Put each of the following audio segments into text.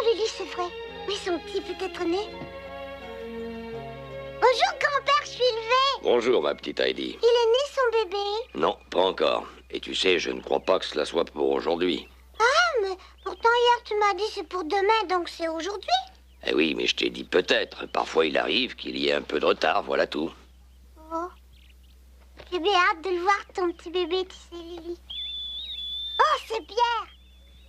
Lily, c'est vrai. Oui, son petit peut-être né. Bonjour, grand-père, je suis levée. Bonjour, ma petite Heidi. Il est né, son bébé? Non, pas encore. Et tu sais, je ne crois pas que cela soit pour aujourd'hui. Ah, mais pourtant hier tu m'as dit c'est pour demain, donc c'est aujourd'hui. Eh oui, mais je t'ai dit peut-être. Parfois, il arrive qu'il y ait un peu de retard, voilà tout. Oh. J'ai bien hâte de le voir, ton petit bébé, tu sais, Lily. Oh, c'est Pierre.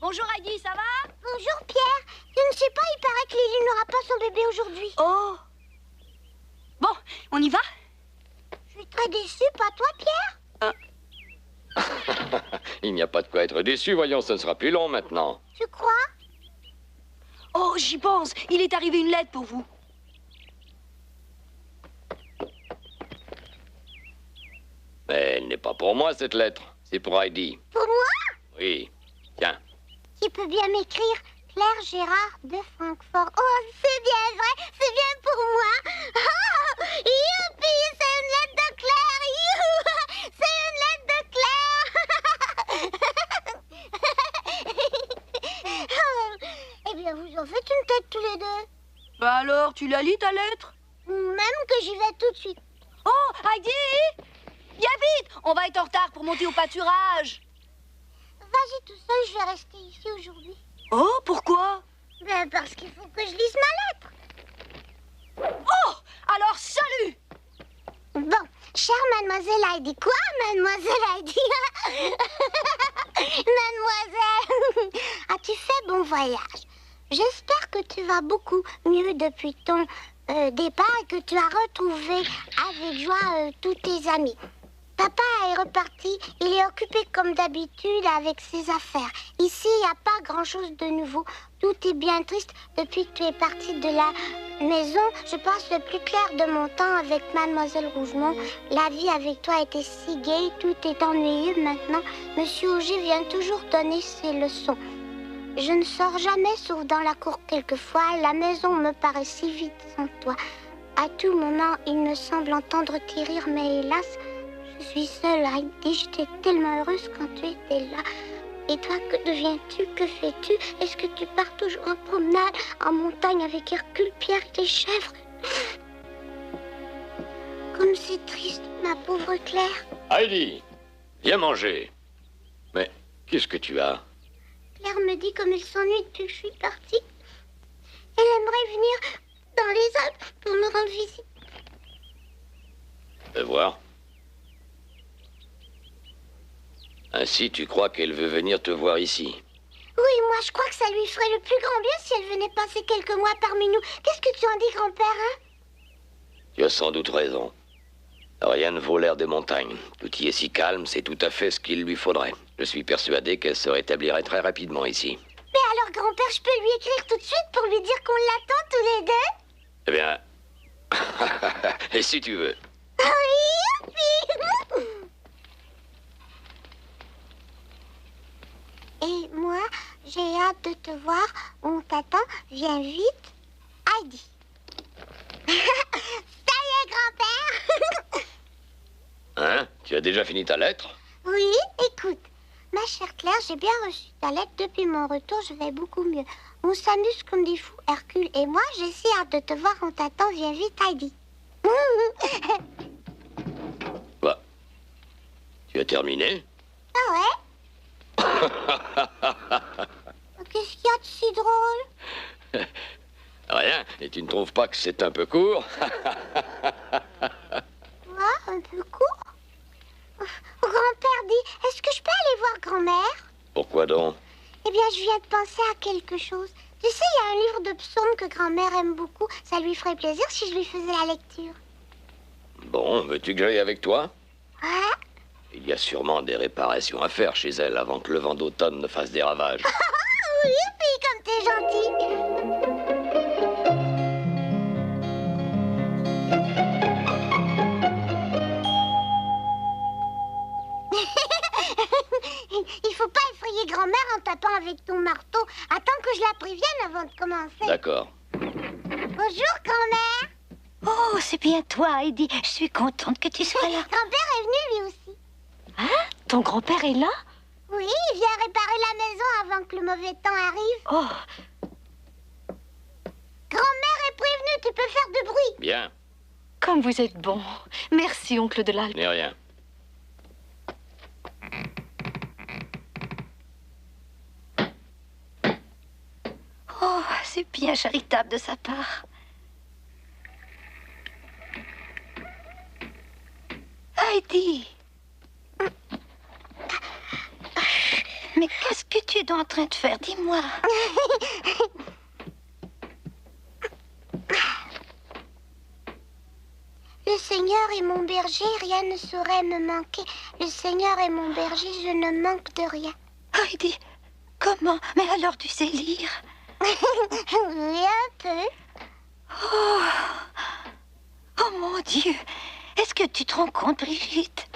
Bonjour Heidi, ça va? Bonjour, Pierre. Je ne sais pas, il paraît que Lily n'aura pas son bébé aujourd'hui. Oh. Bon, on y va? Je suis très déçue, pas toi, Pierre? Il n'y a pas de quoi être déçu, voyons, ce ne sera plus long maintenant. Tu crois? Oh, j'y pense. Il est arrivé une lettre pour vous. Mais elle n'est pas pour moi, cette lettre. C'est pour Heidi. Pour moi? Oui. Tiens. Qui peut bien m'écrire? Claire Gérard de Francfort. Oh, c'est bien vrai, c'est bien pour moi. Oh, youpi, c'est une lettre de Claire. Youhou, c'est une lettre de Claire. Eh bien, vous en faites une tête tous les deux. Bah alors, tu la lis ta lettre? Même que j'y vais tout de suite. Oh, Heidi! Viens vite! On va être en retard pour monter au pâturage. Vas-y tout seul, je vais rester ici aujourd'hui. Oh, pourquoi? Ben, parce qu'il faut que je lise ma lettre. Oh! Alors, salut! Bon, chère mademoiselle Heidi. Quoi, mademoiselle Heidi? Mademoiselle, as-tu fait bon voyage? J'espère que tu vas beaucoup mieux depuis ton départ et que tu as retrouvé avec joie tous tes amis. Papa est reparti, il est occupé comme d'habitude avec ses affaires. Ici, il n'y a pas grand-chose de nouveau. Tout est bien triste depuis que tu es parti de la maison. Je passe le plus clair de mon temps avec Mademoiselle Rougemont. La vie avec toi était si gaie, tout est ennuyeux maintenant. Monsieur Auger vient toujours donner ses leçons. Je ne sors jamais, sauf dans la cour quelquefois. La maison me paraît si vide sans toi. À tout moment, il me semble entendre tes rires, mais hélas... Je suis seule, Heidi. J'étais tellement heureuse quand tu étais là. Et toi, que deviens-tu? Que fais-tu? Est-ce que tu pars toujours en promenade, en montagne avec Hercule, Pierre et les chèvres? Comme c'est triste, ma pauvre Claire. Heidi, viens manger. Mais qu'est-ce que tu as? Claire me dit comme elle s'ennuie depuis que je suis partie. Elle aimerait venir dans les Alpes pour me rendre visite. Fais voir. Ainsi, tu crois qu'elle veut venir te voir ici? Oui, moi je crois que ça lui ferait le plus grand bien si elle venait passer quelques mois parmi nous. Qu'est-ce que tu en dis, grand-père, hein? Tu as sans doute raison. Rien ne vaut l'air des montagnes. Tout y est si calme, c'est tout à fait ce qu'il lui faudrait. Je suis persuadé qu'elle se rétablirait très rapidement ici. Mais alors, grand-père, je peux lui écrire tout de suite pour lui dire qu'on l'attend tous les deux? Eh bien... Et si tu veux. Oui, youpi. Et moi, j'ai hâte de te voir. On t'attend. Viens vite. Heidi. Ça y est, grand-père. Hein? Tu as déjà fini ta lettre? Oui, écoute. Ma chère Claire, j'ai bien reçu ta lettre. Depuis mon retour, je vais beaucoup mieux. On s'amuse comme des fous, Hercule et moi. J'ai si hâte de te voir. On t'attend. Viens vite, Heidi. Bah, tu as terminé? Ah ouais? Qu'est-ce qu'il y a de si drôle? Rien. Et tu ne trouves pas que c'est un peu court? Quoi, un peu court? Grand-père dit, est-ce que je peux aller voir grand-mère? Pourquoi donc? Eh bien, je viens de penser à quelque chose. Tu sais, il y a un livre de psaumes que grand-mère aime beaucoup. Ça lui ferait plaisir si je lui faisais la lecture. Bon, veux-tu que j'aille avec toi? Ouais? Il y a sûrement des réparations à faire chez elle avant que le vent d'automne ne fasse des ravages. Oui, puis comme t'es gentil. Il faut pas effrayer grand-mère en tapant avec ton marteau. Attends que je la prévienne avant de commencer. D'accord. Bonjour, grand-mère. Oh, c'est bien toi, Heidi. Je suis contente que tu sois là. Grand-père est venu lui aussi. Hein? Ton grand-père est là? Oui, il vient réparer la maison avant que le mauvais temps arrive. Oh, tu peux faire de bruit. Bien, Comme vous êtes bon. Merci, oncle de l'Alpe. n'est rien. Oh, c'est bien charitable de sa part. Heidi! Mais qu'est-ce que tu es en train de faire? Dis-moi. Le Seigneur est mon berger, rien ne saurait me manquer. Le Seigneur est mon berger, je ne manque de rien. Heidi, comment? Mais alors tu sais lire? Oui, un peu. Oh mon Dieu! Est-ce que tu te rends compte, Brigitte?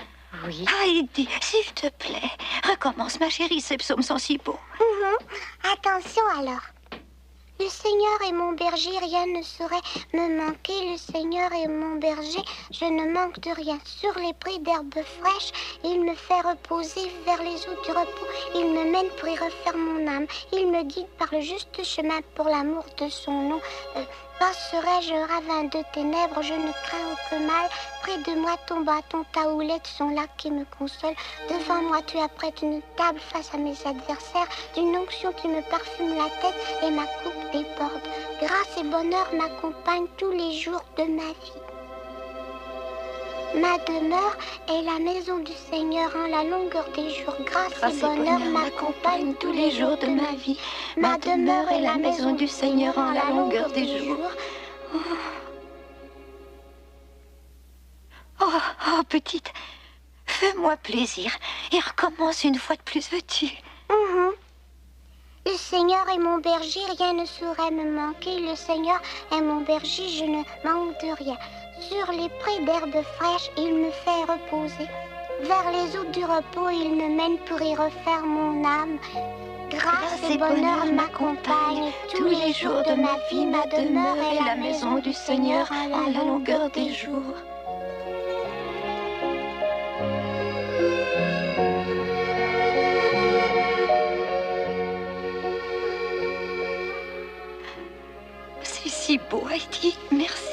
Oui. Heidi, s'il te plaît, recommence, ma chérie, ces psaumes sont si beaux. Attention alors. Le Seigneur est mon berger, rien ne saurait me manquer. Le Seigneur est mon berger, je ne manque de rien. Sur les prés d'herbes fraîches, il me fait reposer vers les eaux du repos. Il me mène pour y refaire mon âme. Il me guide par le juste chemin pour l'amour de son nom. Passerai-je au ravin de ténèbres, je ne crains aucun mal. Près de moi, ton bâton, ta houlette sont là qui me consolent. Devant moi, tu apprêtes une table face à mes adversaires, d'une onction qui me parfume la tête et ma coupe déborde. Grâce et bonheur m'accompagnent tous les jours de ma vie. Ma demeure est la maison du Seigneur en la longueur des jours. Grâce et bonheur m'accompagnent tous les jours de ma vie. Ma demeure est la maison du Seigneur en la longueur des jours. Oh, petite, fais-moi plaisir et recommence une fois de plus, veux-tu? Le Seigneur est mon berger, rien ne saurait me manquer. Le Seigneur est mon berger, je ne manque de rien. Sur les prés d'herbes fraîches, il me fait reposer. Vers les eaux du repos, il me mène pour y refaire mon âme. Grâce et bonheur m'accompagnent tous les jours de ma vie. Ma demeure est la maison du Seigneur en la longueur des jours. C'est si beau, Heidi, merci.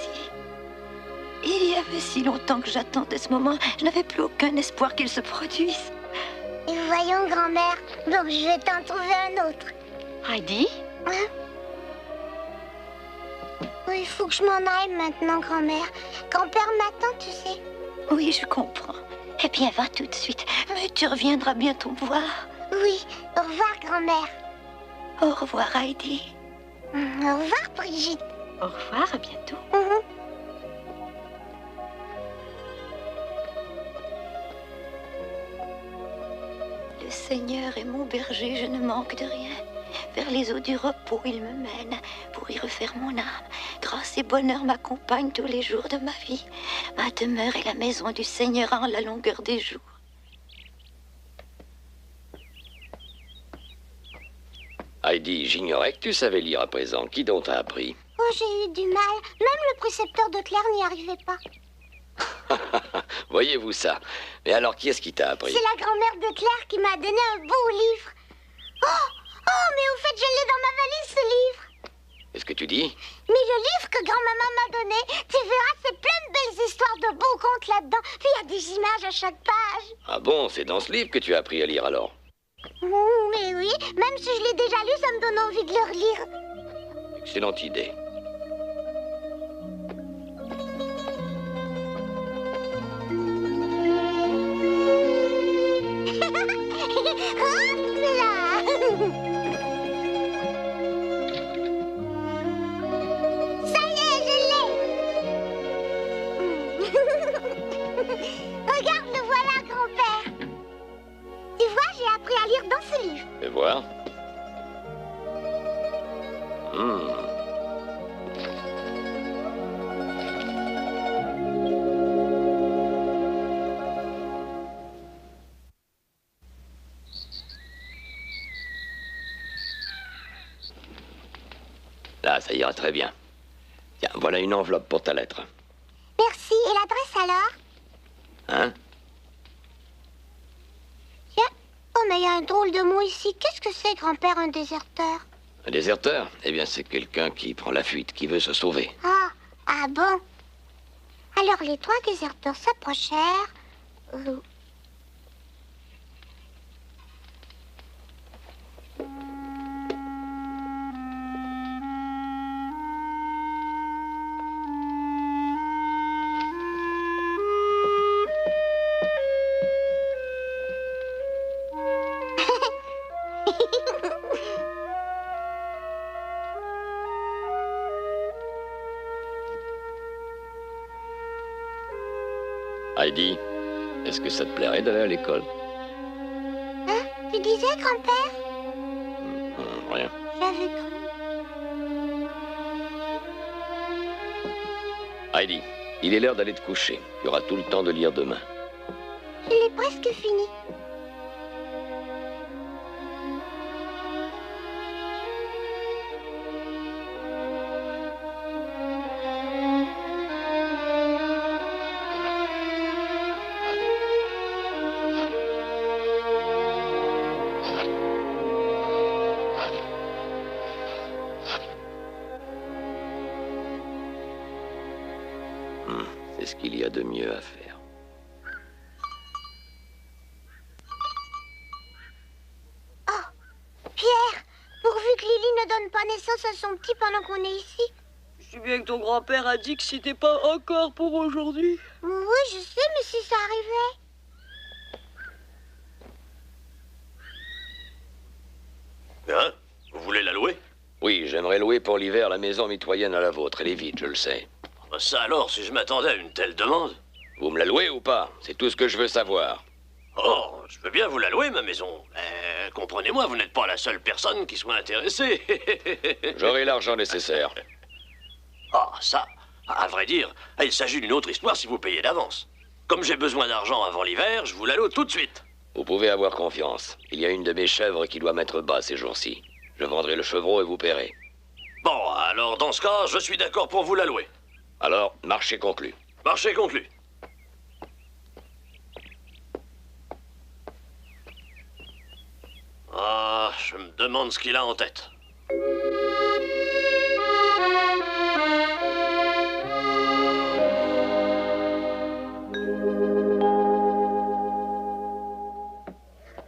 Il y avait si longtemps que j'attendais ce moment, je n'avais plus aucun espoir qu'il se produise. Et voyons, grand-mère, donc je vais t'en trouver un autre. Heidi? Hein? Oui, il faut que je m'en aille maintenant, grand-mère. Grand-père m'attend, tu sais. Oui, je comprends. Eh bien, va tout de suite, mais tu reviendras bientôt me voir. Oui, au revoir, grand-mère. Au revoir, Heidi. Au revoir, Brigitte. Au revoir, à bientôt. Le Seigneur est mon berger, je ne manque de rien. Vers les eaux du repos, il me mène pour y refaire mon âme. Grâce et bonheur m'accompagnent tous les jours de ma vie. Ma demeure est la maison du Seigneur en la longueur des jours. Heidi, j'ignorais que tu savais lire à présent. Qui donc t'a appris? Oh, j'ai eu du mal. Même le précepteur de Claire n'y arrivait pas. Voyez-vous ça? Mais alors, qui est-ce qui t'a appris? C'est la grand-mère de Claire qui m'a donné un beau livre. Oh, mais au fait, je l'ai dans ma valise, ce livre. Qu'est-ce que tu dis? Mais le livre que grand-maman m'a donné, tu verras, c'est plein de belles histoires de beaux contes là-dedans. Puis il y a des images à chaque page. Ah bon, c'est dans ce livre que tu as appris à lire alors? Mais oui, même si je l'ai déjà lu, ça me donne envie de le relire. Excellente idée. Hop là. Ça y est, je l'ai. Regarde, le voilà, grand-père. Tu vois, j'ai appris à lire dans ce livre. Fais voir. Là, ça ira très bien. Tiens, voilà une enveloppe pour ta lettre. Merci. Et l'adresse alors? Hein? Tiens. Oh, mais il y a un drôle de mot ici. Qu'est-ce que c'est, grand-père, un déserteur? Un déserteur? Eh bien, c'est quelqu'un qui prend la fuite, qui veut se sauver. Ah, Ah bon? Alors les 3 déserteurs s'approchèrent. Heidi, est-ce que ça te plairait d'aller à l'école? Hein? Tu disais, grand-père? Rien. J'avais cru. Heidi, il est l'heure d'aller te coucher. Tu auras tout le temps de lire demain. Je l'ai presque fini. C'est ce qu'il y a de mieux à faire. Pierre, pourvu que Lily ne donne pas naissance à son petit pendant qu'on est ici. Je sais bien que ton grand-père a dit que c'était pas encore pour aujourd'hui. Oui, je sais, mais si ça arrivait. Hein? Vous voulez la louer? Oui, j'aimerais louer pour l'hiver la maison mitoyenne à la vôtre. Elle est vide, je le sais. Ça alors, si je m'attendais à une telle demande? Vous me la louez ou pas? C'est tout ce que je veux savoir. Oh, je veux bien vous la louer, ma maison. Mais comprenez-moi, vous n'êtes pas la seule personne qui soit intéressée. J'aurai l'argent nécessaire. Ah, ça, à vrai dire, il s'agit d'une autre histoire si vous payez d'avance. Comme j'ai besoin d'argent avant l'hiver, je vous la loue tout de suite. Vous pouvez avoir confiance. Il y a une de mes chèvres qui doit mettre bas ces jours-ci. Je vendrai le chevreau et vous paierez. Bon, alors dans ce cas, je suis d'accord pour vous la louer. Alors, marché conclu. Marché conclu. Ah, je me demande ce qu'il a en tête.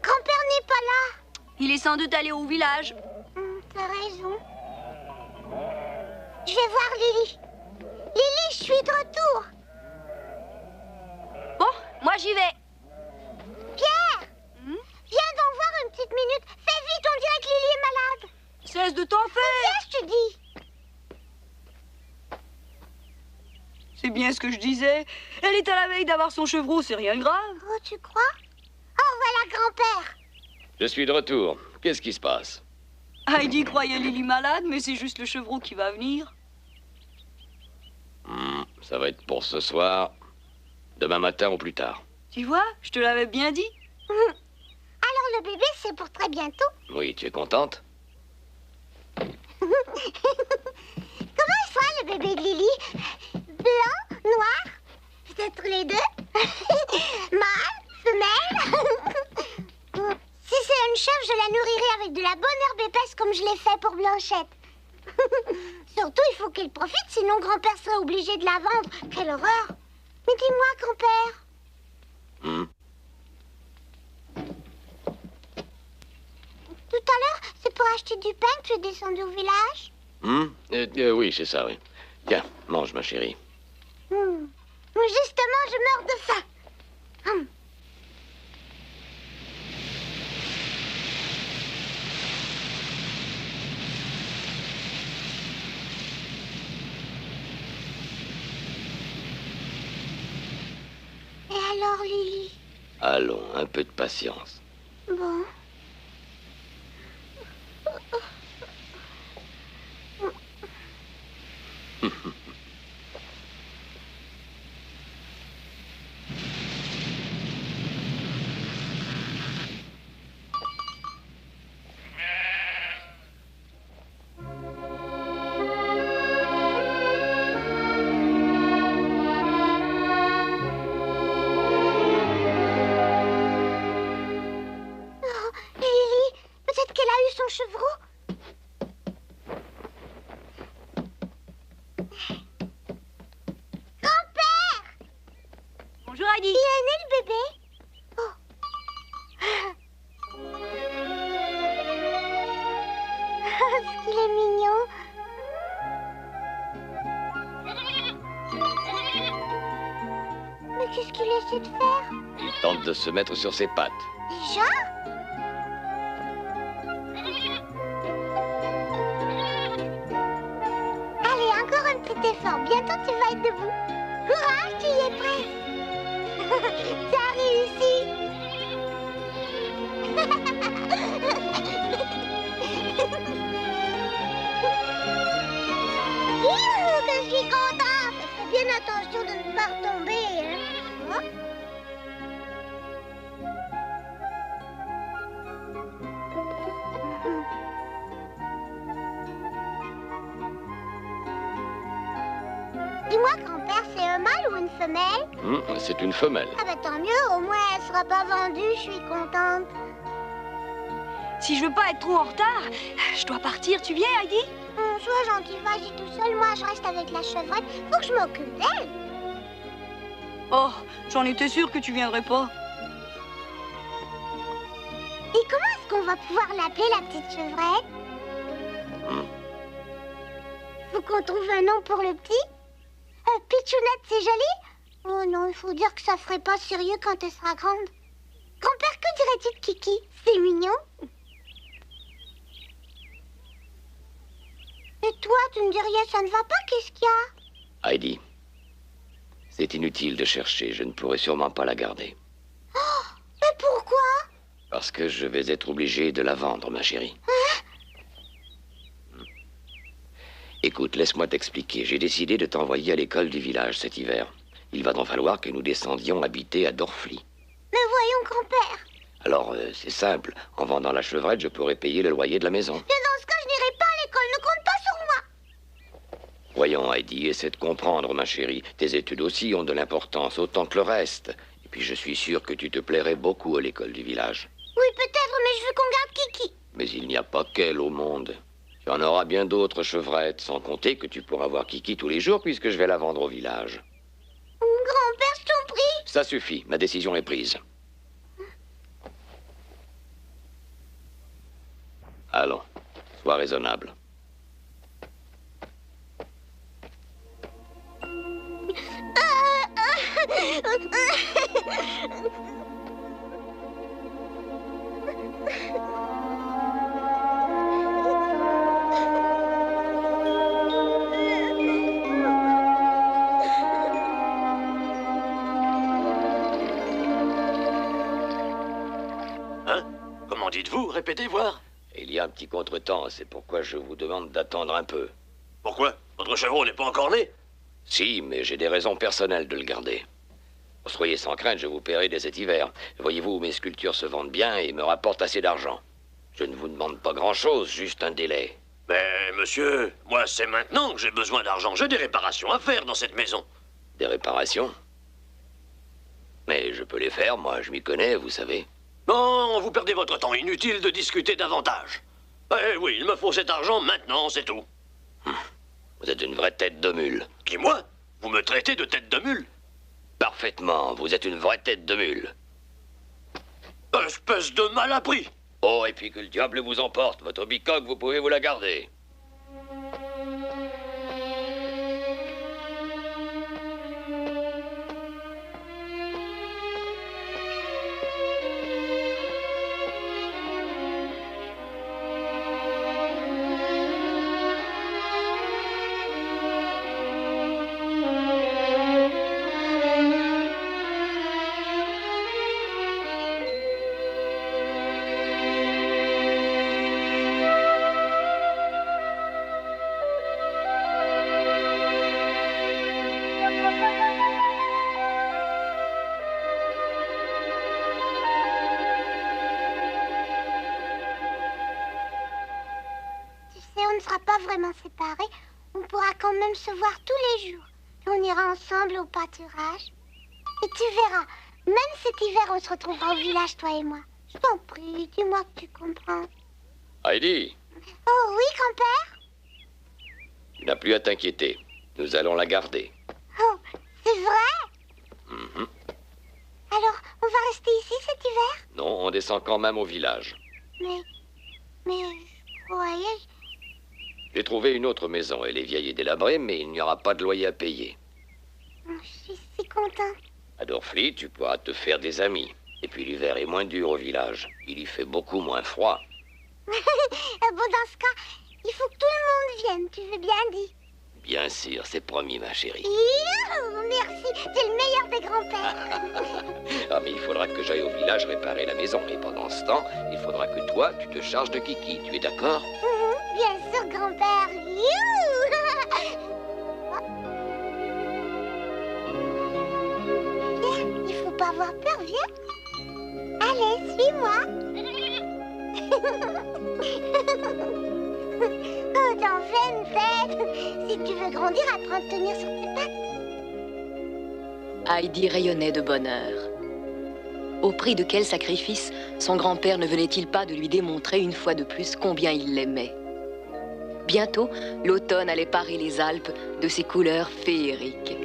Grand-père n'est pas là. Il est sans doute allé au village. T'as raison. Je vais voir Lily. Lily, je suis de retour. Bon, moi j'y vais. Pierre, viens d'en voir une petite minute. Fais vite, on dirait que Lily est malade. Cesse de t'en faire. Viens, je te dis. C'est bien ce que je disais. Elle est à la veille d'avoir son chevreau, c'est rien de grave. Oh, tu crois? Oh, voilà grand-père. Je suis de retour. Qu'est-ce qui se passe? Heidi croyait Lily malade, mais c'est juste le chevreau qui va venir. Ça va être pour ce soir. Demain matin ou plus tard. Tu vois, je te l'avais bien dit. Alors le bébé, c'est pour très bientôt. Oui, tu es contente? Comment il sera le bébé de Lily? Blanc, noir, peut-être les deux? Mâle, femelle? Si c'est une chèvre, je la nourrirai avec de la bonne herbe épaisse comme je l'ai fait pour Blanchette. Surtout, il faut qu'elle profite, sinon grand-père serait obligé de la vendre. Quelle horreur! Mais dis-moi, grand-père. Tout à l'heure, c'est pour acheter du pain que tu es descendu au village? Oui, c'est ça, oui. Tiens, mange, ma chérie. Justement, je meurs de faim. Et alors, Lily? Allons, un peu de patience. Bon. Lily, peut-être qu'elle a eu son chevreau? qu'est-ce qu'il est mignon. Mais qu'est-ce qu'il essaie de faire? Il tente de se mettre sur ses pattes. Déjà? Allez, encore un petit effort. Bientôt tu vas être debout. Courage, tu y es prêt. T'as réussi. Youhou, que je suis contente. Fais bien attention de ne pas retomber. Hein. Dis-moi, grand-père, c'est un mâle ou une femelle? C'est une femelle. Ah bah tant mieux, au moins elle sera pas vendue, je suis contente. Si je veux pas être trop en retard, je dois partir. Tu viens, Heidi? Sois gentil, vas-y tout seul, moi je reste avec la chevrette, faut que je m'occupe d'elle. Oh, j'en étais sûre que tu viendrais pas. Et comment est-ce qu'on va pouvoir l'appeler, la petite chevrette? Faut qu'on trouve un nom pour le petit? Pitchounette, c'est joli? Oh non, il faut dire que ça ferait pas sérieux quand elle sera grande. Grand-père, que dirais-tu de Kiki? C'est mignon. Et toi, tu me dis rien, ça ne va pas, qu'est-ce qu'il y a? Heidi, c'est inutile de chercher, je ne pourrai sûrement pas la garder. Oh, mais pourquoi? Parce que je vais être obligé de la vendre, ma chérie. Écoute, laisse-moi t'expliquer. J'ai décidé de t'envoyer à l'école du village cet hiver. Il va donc falloir que nous descendions habiter à Dorfli. Mais voyons, grand-père. Alors, c'est simple. En vendant la chevrette, je pourrai payer le loyer de la maison. Mais dans ce cas, je n'irai pas à l'école. Ne compte pas sur moi. Voyons, Heidi, essaie de comprendre, ma chérie. Tes études aussi ont de l'importance, autant que le reste. Et puis, je suis sûr que tu te plairais beaucoup à l'école du village. Oui, peut-être, mais je veux qu'on garde Kiki. Mais il n'y a pas qu'elle au monde. Tu en auras bien d'autres chevrettes, sans compter que tu pourras voir Kiki tous les jours puisque je vais la vendre au village. Grand-père, je t'en prie. Ça suffit, ma décision est prise. Allons, sois raisonnable. Hein? Comment dites-vous? Répétez voir. Il y a un petit contretemps, c'est pourquoi je vous demande d'attendre un peu. Pourquoi? Votre chevreau n'est pas encore né? Si, mais j'ai des raisons personnelles de le garder. Soyez sans crainte, je vous paierai dès cet hiver. Voyez-vous, mes sculptures se vendent bien et me rapportent assez d'argent. Je ne vous demande pas grand-chose, juste un délai. Mais monsieur, moi c'est maintenant que j'ai besoin d'argent. J'ai des réparations à faire dans cette maison. Des réparations? Mais je peux les faire, moi, je m'y connais, vous savez. Non, vous perdez votre temps. Inutile de discuter davantage. Eh oui, il me faut cet argent maintenant, c'est tout. Vous êtes une vraie tête de mule. Qui, moi? Vous me traitez de tête de mule? Parfaitement, vous êtes une vraie tête de mule. Espèce de malappris! Oh, et puis que le diable vous emporte. Votre bicoque, vous pouvez vous la garder. On ne sera pas vraiment séparés. On pourra quand même se voir tous les jours. Et on ira ensemble au pâturage. Et tu verras, même cet hiver, on se retrouvera au village, toi et moi. Je t'en prie, dis-moi que tu comprends. Heidi, Oh oui, grand-père? tu n'as plus à t'inquiéter. Nous allons la garder. Oh, c'est vrai? Alors, on va rester ici cet hiver? Non, on descend quand même au village. Mais je croyais J'ai trouvé une autre maison. Elle est vieille et délabrée, mais il n'y aura pas de loyer à payer. Oh, je suis si contente. À Dorfli, tu pourras te faire des amis. Et puis l'hiver est moins dur au village. Il y fait beaucoup moins froid. Bon, dans ce cas, il faut que tout le monde vienne, tu veux bien dire? Bien sûr, c'est promis, ma chérie. Youhou, merci, c'est le meilleur des grands-pères. Ah, mais il faudra que j'aille au village réparer la maison. Et pendant ce temps, il faudra que toi, tu te charges de Kiki. Tu es d'accord? Bien sûr, grand-père. Youhou. Viens, il faut pas avoir peur, viens. Allez, suis-moi. Oh, t'en fais une fête. Si tu veux grandir, apprends à te tenir sur tes pattes. Heidi rayonnait de bonheur. Au prix de quel sacrifice son grand-père ne venait-il pas de lui démontrer une fois de plus combien il l'aimait? Bientôt, l'automne allait parer les Alpes de ses couleurs féeriques.